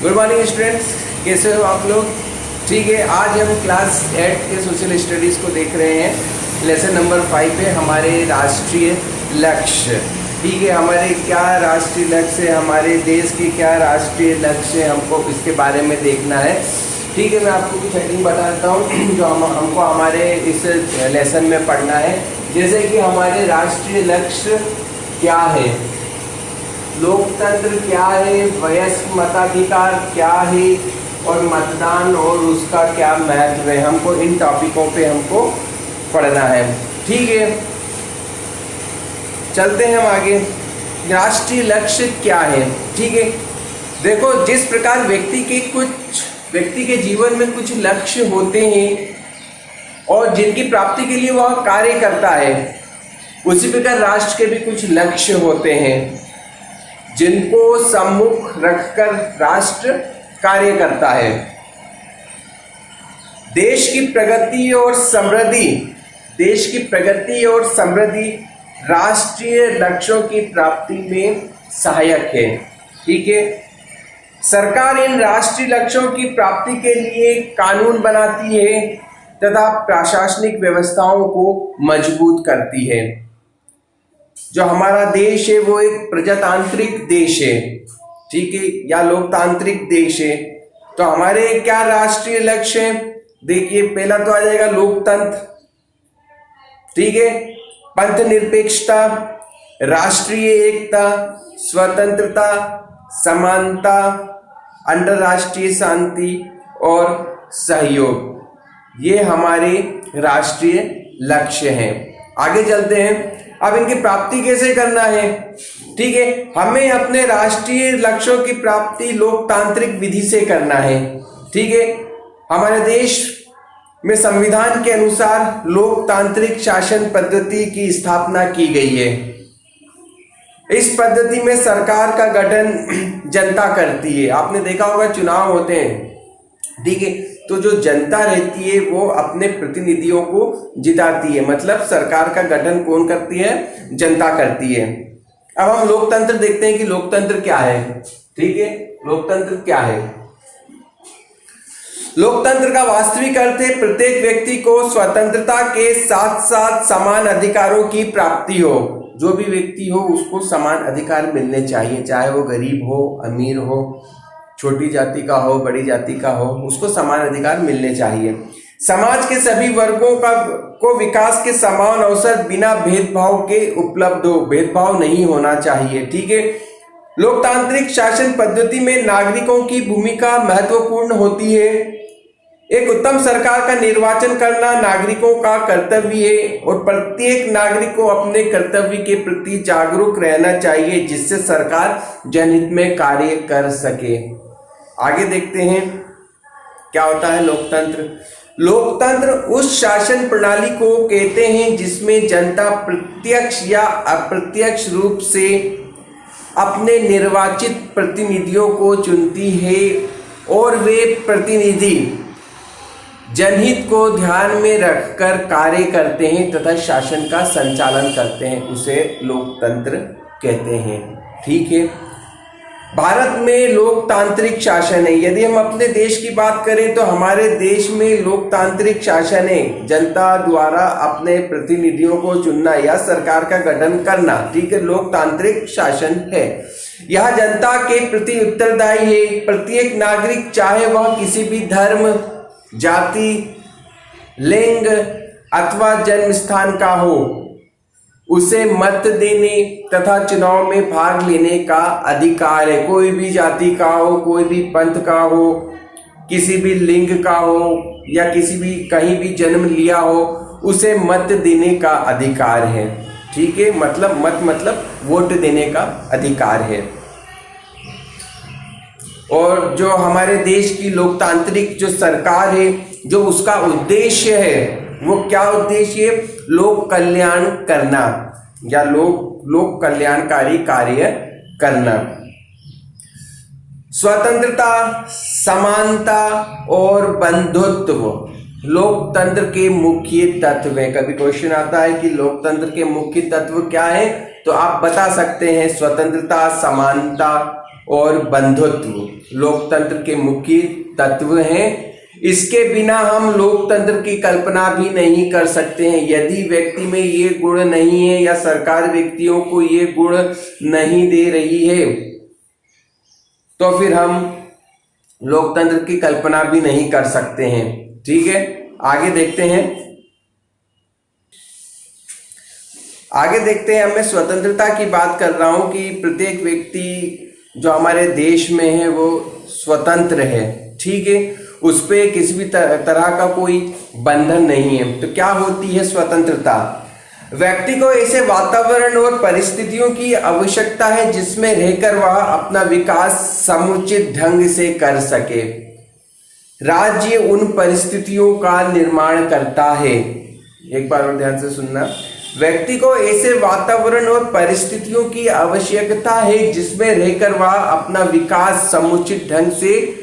Good morning students, कैसे हो आप लोग? ठीक है, आज हम क्लास 8 के सोशल स्टडीज़ को देख रहे हैं। लेसन नंबर 5 पे हमारे राष्ट्रीय लक्ष्य। ठीक है, हमारे क्या राष्ट्रीय लक्ष्य है, हमारे देश के क्या राष्ट्रीय लक्ष्य है, हमको इसके बारे में देखना है। ठीक है, मैं आपको कुछ हेडिंग बता देता हूँ जो हमको हमारे इस लेसन में पढ़ना है। जैसे कि हमारे राष्ट्रीय लक्ष्य क्या है, लोकतंत्र क्या है, वयस्क मताधिकार क्या है और मतदान और उसका क्या महत्व है, हमको इन टॉपिकों पे हमको पढ़ना है। ठीक है, चलते हैं हम आगे। राष्ट्रीय लक्ष्य क्या है? ठीक है, देखो, जिस प्रकार व्यक्ति के जीवन में कुछ लक्ष्य होते हैं और जिनकी प्राप्ति के लिए वह कार्य करता है, उसी प्रकार राष्ट्र के भी कुछ लक्ष्य होते हैं जिनको सम्मुख रखकर राष्ट्र कार्य करता है। देश की प्रगति और समृद्धि राष्ट्रीय लक्ष्यों की प्राप्ति में सहायक है। ठीक है, सरकार इन राष्ट्रीय लक्ष्यों की प्राप्ति के लिए कानून बनाती है तथा प्रशासनिक व्यवस्थाओं को मजबूत करती है। जो हमारा देश है वो एक प्रजातांत्रिक देश है, ठीक है, या लोकतांत्रिक देश है। तो हमारे क्या राष्ट्रीय लक्ष्य है? देखिए, पहला तो आ जाएगा लोकतंत्र, ठीक है, पंथ निरपेक्षता, राष्ट्रीय एकता, स्वतंत्रता, समानता, अंतरराष्ट्रीय शांति और सहयोग, ये हमारे राष्ट्रीय लक्ष्य हैं। आगे चलते हैं। अब इनकी प्राप्ति कैसे करना है? ठीक है, हमें अपने राष्ट्रीय लक्ष्यों की प्राप्ति लोकतांत्रिक विधि से करना है। ठीक है, हमारे देश में संविधान के अनुसार लोकतांत्रिक शासन पद्धति की स्थापना की गई है। इस पद्धति में सरकार का गठन जनता करती है। आपने देखा होगा, चुनाव होते हैं, ठीक है, तो जो जनता रहती है वो अपने प्रतिनिधियों को जिताती है। मतलब सरकार का गठन कौन करती है? जनता करती है। अब हम लोकतंत्र देखते हैं कि लोकतंत्र क्या है। ठीक है, लोकतंत्र क्या है? लोकतंत्र का वास्तविक अर्थ है प्रत्येक व्यक्ति को स्वतंत्रता के साथ साथ समान अधिकारों की प्राप्ति हो। जो भी व्यक्ति हो उसको समान अधिकार मिलने चाहिए, चाहे वो गरीब हो, अमीर हो, छोटी जाति का हो, बड़ी जाति का हो, उसको समान अधिकार मिलने चाहिए। समाज के सभी वर्गों को विकास के समान अवसर बिना भेदभाव के उपलब्ध हो, भेदभाव नहीं होना चाहिए। ठीक है, लोकतांत्रिक शासन पद्धति में नागरिकों की भूमिका महत्वपूर्ण होती है। एक उत्तम सरकार का निर्वाचन करना नागरिकों का कर्तव्य है और प्रत्येक नागरिक को अपने कर्तव्य के प्रति जागरूक रहना चाहिए, जिससे सरकार जनहित में कार्य कर सके। आगे देखते हैं क्या होता है लोकतंत्र। लोकतंत्र उस शासन प्रणाली को कहते हैं जिसमें जनता प्रत्यक्ष या अप्रत्यक्ष रूप से अपने निर्वाचित प्रतिनिधियों को चुनती है और वे प्रतिनिधि जनहित को ध्यान में रखकर कार्य करते हैं तथा शासन का संचालन करते हैं, उसे लोकतंत्र कहते हैं। ठीक है, भारत में लोकतांत्रिक शासन है। यदि हम अपने देश की बात करें तो हमारे देश में लोकतांत्रिक शासन है। जनता द्वारा अपने प्रतिनिधियों को चुनना या सरकार का गठन करना, ठीक है, लोकतांत्रिक शासन है। यह जनता के प्रति उत्तरदायी है। प्रत्येक नागरिक, चाहे वह किसी भी धर्म, जाति, लिंग अथवा जन्म स्थान का हो, उसे मत देने तथा चुनाव में भाग लेने का अधिकार है। कोई भी जाति का हो, कोई भी पंथ का हो, किसी भी लिंग का हो या किसी भी कहीं भी जन्म लिया हो, उसे मत देने का अधिकार है। ठीक है, मतलब वोट देने का अधिकार है। और जो हमारे देश की लोकतांत्रिक जो सरकार है, जो उसका उद्देश्य है, वो क्या उद्देश्य है? लोक कल्याण करना या लोक कल्याणकारी कार्य करना। स्वतंत्रता, समानता और बंधुत्व लोकतंत्र के मुख्य तत्व हैं। कभी क्वेश्चन आता है कि लोकतंत्र के मुख्य तत्व क्या है, तो आप बता सकते हैं स्वतंत्रता, समानता और बंधुत्व लोकतंत्र के मुख्य तत्व हैं। इसके बिना हम लोकतंत्र की कल्पना भी नहीं कर सकते हैं। यदि व्यक्ति में ये गुण नहीं है या सरकार व्यक्तियों को ये गुण नहीं दे रही है तो फिर हम लोकतंत्र की कल्पना भी नहीं कर सकते हैं। ठीक है, आगे देखते हैं। अब मैं स्वतंत्रता की बात कर रहा हूं कि प्रत्येक व्यक्ति जो हमारे देश में है वो स्वतंत्र है। ठीक है, उस पर किसी भी तरह का कोई बंधन नहीं है। तो क्या होती है स्वतंत्रता? व्यक्ति को ऐसे वातावरण और परिस्थितियों की आवश्यकता है जिसमें रहकर वह अपना विकास समुचित ढंग से कर सके। राज्य उन परिस्थितियों का निर्माण करता है। एक बार और ध्यान से सुनना। व्यक्ति को ऐसे वातावरण और परिस्थितियों की आवश्यकता है जिसमें रहकर वह अपना विकास समुचित ढंग से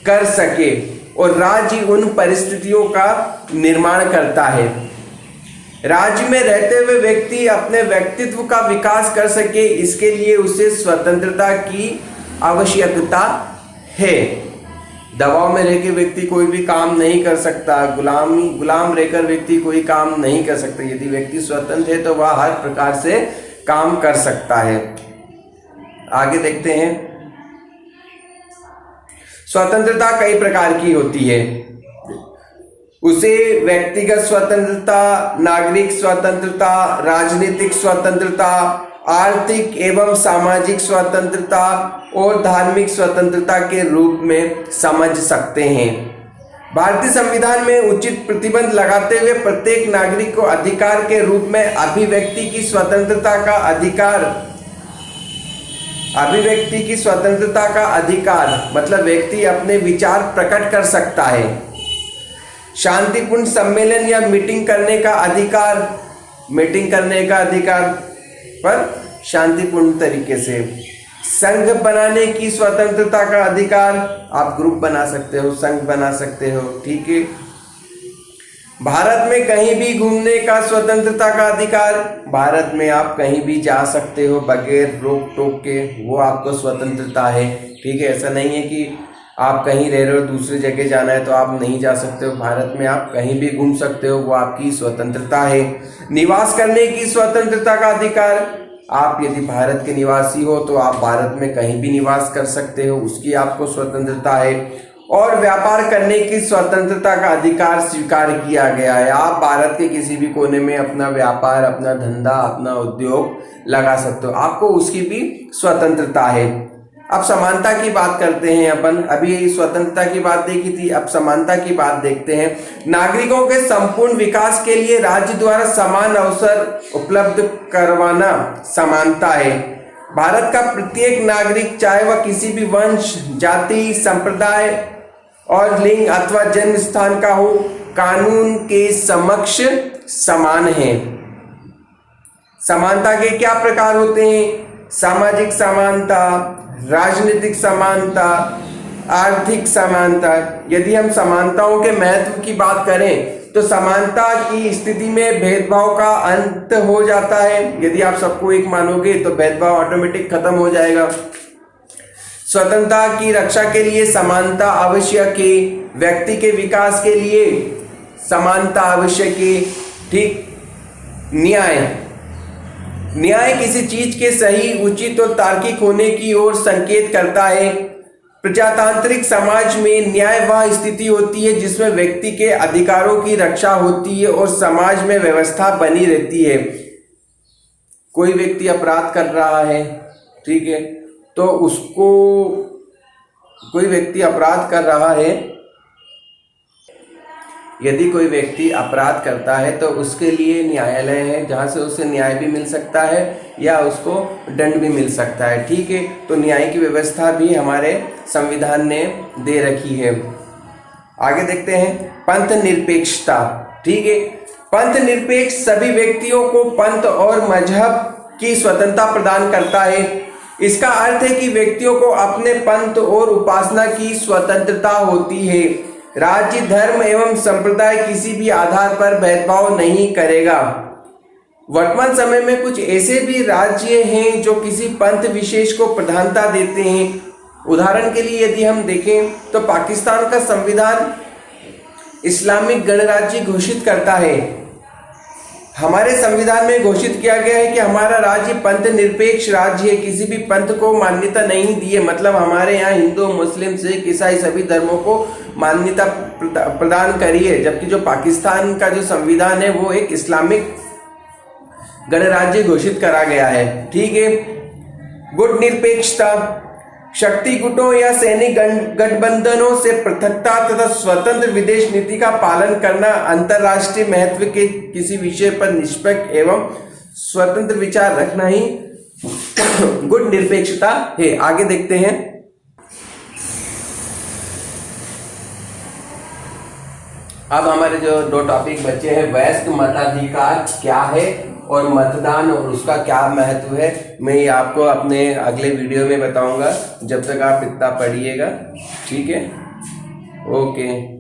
कर सके और राज्य उन परिस्थितियों का निर्माण करता है। राज्य में रहते हुए व्यक्ति अपने व्यक्तित्व का विकास कर सके, इसके लिए उसे स्वतंत्रता की आवश्यकता है। दबाव में रहकर व्यक्ति कोई भी काम नहीं कर सकता, गुलाम रहकर व्यक्ति कोई काम नहीं कर सकता। यदि व्यक्ति स्वतंत्र है तो वह हर प्रकार से काम कर सकता है। आगे देखते हैं। स्वतंत्रता कई प्रकार की होती है। उसे व्यक्तिगत स्वतंत्रता, नागरिक स्वतंत्रता, राजनीतिक स्वतंत्रता, आर्थिक एवं सामाजिक स्वतंत्रता और धार्मिक स्वतंत्रता के रूप में समझ सकते हैं। भारतीय संविधान में उचित प्रतिबंध लगाते हुए प्रत्येक नागरिक को अधिकार के रूप में अभिव्यक्ति की स्वतंत्रता का अधिकार मतलब व्यक्ति अपने विचार प्रकट कर सकता है। शांतिपूर्ण सम्मेलन या मीटिंग करने का अधिकार पर शांतिपूर्ण तरीके से। संघ बनाने की स्वतंत्रता का अधिकार, आप ग्रुप बना सकते हो, संघ बना सकते हो। ठीक है। भारत में कहीं भी घूमने का स्वतंत्रता का अधिकार, भारत में आप कहीं भी जा सकते हो बगैर रोक टोक के, वो आपको स्वतंत्रता है। ठीक है, ऐसा नहीं है कि आप कहीं रह रहे हो दूसरी जगह जाना है तो आप नहीं जा सकते हो। भारत में आप कहीं भी घूम सकते हो, वो आपकी स्वतंत्रता है। निवास करने की स्वतंत्रता का अधिकार, आप यदि भारत के निवासी हो तो आप भारत में कहीं भी निवास कर सकते हो, उसकी आपको स्वतंत्रता है। और व्यापार करने की स्वतंत्रता का अधिकार स्वीकार किया गया है। आप भारत के किसी भी कोने में अपना व्यापार, अपना धंधा, अपना उद्योग लगा सकते हो, आपको उसकी भी स्वतंत्रता है। अब समानता की बात करते हैं अपन। अभी स्वतंत्रता की बात देखी थी, अब समानता की बात देखते हैं। नागरिकों के संपूर्ण विकास के लिए राज्य द्वारा समान अवसर उपलब्ध करवाना समानता है। भारत का प्रत्येक नागरिक, चाहे वह किसी भी वंश, जाति, संप्रदाय और लिंग अथवा जन्म स्थान का हो, कानून के समक्ष समान है। समानता के क्या प्रकार होते हैं? सामाजिक समानता, राजनीतिक समानता, आर्थिक समानता। यदि हम समानताओं के महत्व की बात करें तो समानता की स्थिति में भेदभाव का अंत हो जाता है। यदि आप सबको एक मानोगे तो भेदभाव ऑटोमेटिक खत्म हो जाएगा। स्वतंत्रता की रक्षा के लिए समानता आवश्यक है। व्यक्ति के विकास के लिए समानता आवश्यक है। ठीक। न्याय किसी चीज के सही, उचित और तार्किक होने की ओर संकेत करता है। प्रजातांत्रिक समाज में न्याय वह स्थिति होती है जिसमें व्यक्ति के अधिकारों की रक्षा होती है और समाज में व्यवस्था बनी रहती है। कोई व्यक्ति अपराध कर रहा है, ठीक है, तो उसको, कोई व्यक्ति अपराध कर रहा है, यदि कोई व्यक्ति अपराध करता है तो उसके लिए न्यायालय है जहाँ से उसे न्याय भी मिल सकता है या उसको दंड भी मिल सकता है। ठीक है, तो न्याय की व्यवस्था भी हमारे संविधान ने दे रखी है। आगे देखते हैं पंथ निरपेक्षता। ठीक है, पंथ निरपेक्ष सभी व्यक्तियों को पंथ और मजहब की स्वतंत्रता प्रदान करता है। इसका अर्थ है कि व्यक्तियों को अपने पंथ और उपासना की स्वतंत्रता होती है। राज्य, धर्म एवं संप्रदाय किसी भी आधार पर भेदभाव नहीं करेगा। वर्तमान समय में कुछ ऐसे भी राज्य हैं जो किसी पंथ विशेष को प्रधानता देते हैं उदाहरण के लिए यदि हम देखें तो पाकिस्तान का संविधान इस्लामिक गणराज्य घोषित करता है। हमारे संविधान में घोषित किया गया है कि हमारा राज्य पंथ निरपेक्ष राज्य है, किसी भी पंथ को मान्यता नहीं दी है। मतलब हमारे यहाँ हिंदू, मुस्लिम, सिख, ईसाई सभी धर्मों को मान्यता प्रदान करी है। जबकि जो पाकिस्तान का जो संविधान है वो एक इस्लामिक गणराज्य घोषित करा गया है। ठीक है। गुट निरपेक्षता, शक्ति गुटों या सैनिक गठबंधनों से पृथकता तथा स्वतंत्र विदेश नीति का पालन करना, अंतर्राष्ट्रीय महत्व के किसी विषय पर निष्पक्ष एवं स्वतंत्र विचार रखना ही गुट निरपेक्षता है। आगे देखते हैं। अब हमारे जो 2 टॉपिक बचे हैं, वयस्क मताधिकार क्या है और मतदान और उसका क्या महत्व है, मैं ये आपको अपने अगले वीडियो में बताऊंगा। जब तक आप इतना पढ़िएगा। ठीक है, ओके।